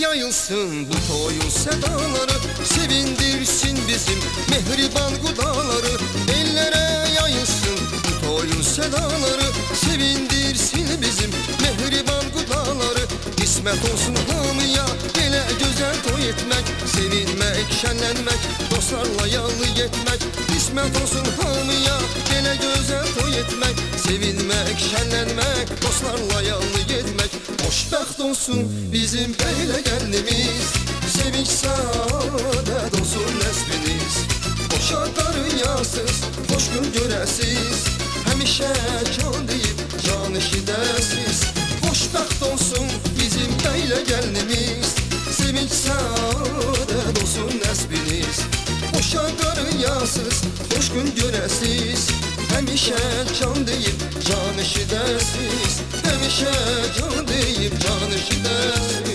yayılsın bu toyun sedaları, sevindirsin bizim mehriban gudaları. Ellere yayılsın bu toyun sedaları, sevindirsin bizim mehriban gudaları. İsmet olsun hamıya belə güzel toy etmek, sevinmek, şenlenmek, dostlarla yalı yetmek. İsmet olsun hamıya belə güzel toy etmek, sevinmek, şenlenmek, dostlarla yalı yetmek. Hoşbəxt olsun bizim belə gəlinimiz, sevinç saadet olsun nəsbiniz. Boşa qarıyasız, xoş gün görəsiz, həmişə can deyib can eşidəsiz. Hoşbəxt olsun bizim belə gəlinimiz, sevinç saadet olsun nəsbiniz. Boşa qarıyasız, xoş gün görəsiz, həmişə can deyib can eşidəsiz. Həmişə can deyib can eşidəsiz.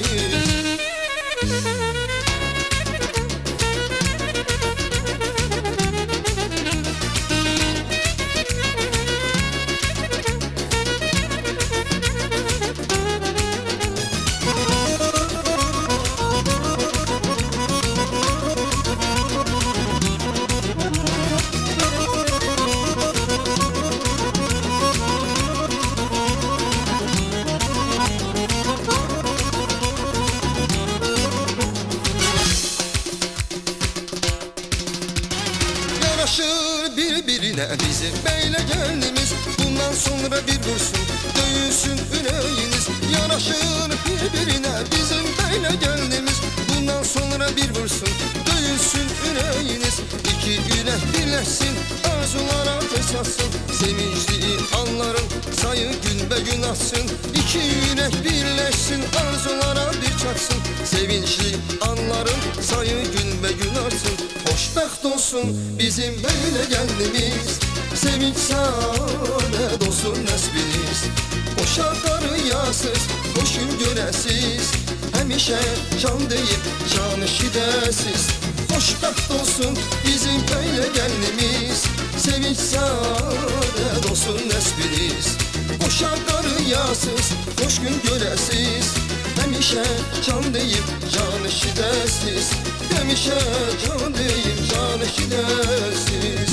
Yaraşır birbirine bizim böyle gəlinimiz, bundan sonra bir vursun döyülsün ürəyiniz. Yaraşır birbirine bizim böyle gəlinimiz, bundan sonra bir vursun döyülsün ürəyiniz. İki ürək birləşsin, arzular ateş atsın, sevinçli anların sayı günbəgün atsın. İki ürək birləşsin, arzulara bir çatsın, sevinçli anların sayı günbəgün artsın. Hoşbəxt olsun bizim böyle gəlinimiz, sevinç saadet olsun nəsbiniz. Boşa qarıyasız, xoş gün görəsiz, həmişə can deyib can eşidəsiz. Hoşbəxt olsun bizim böyle gəlinimiz, sevinç saadet olsun nəsbiniz. Boşa qarıyasız, xoş gün görəsiz, həmişə can deyib can eşidəsiz. Həmişə can deyib can eşidəsiz.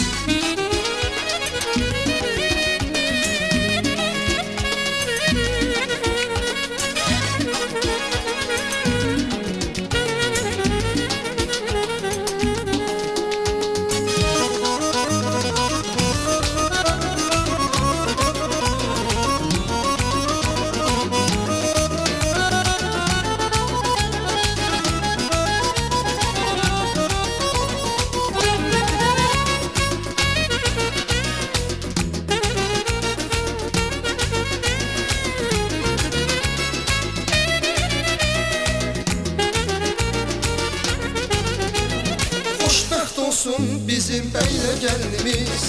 Olsun bizim belə gəlinimiz,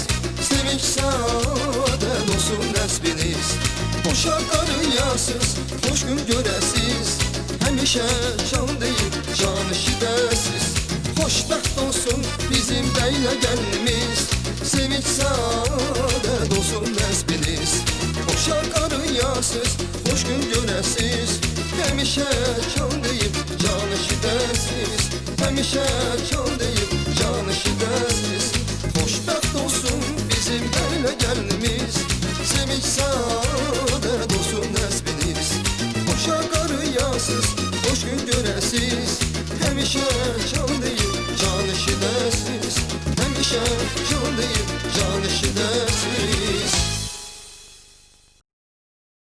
sevinç saadet olsun nəsbiniz. Boşa qarıyasız, xoş gün görəsiz, həmişə can deyib can eşidəsiz. Hoşbəxt olsun bizim belə gəlinimiz, sevinç saadet olsun nəsbiniz. Boşa qarıyasız, xoş gün görəsiz, həmişə can deyib can eşidəsiz. Həmişə can deyib can eşidəsiz. Hoşbəxt olsun bizim belə gəlinimiz, sevinç saadet olsun nəsbiniz. Boşa qarıyasız, xoş gün görəsiz, həmişə can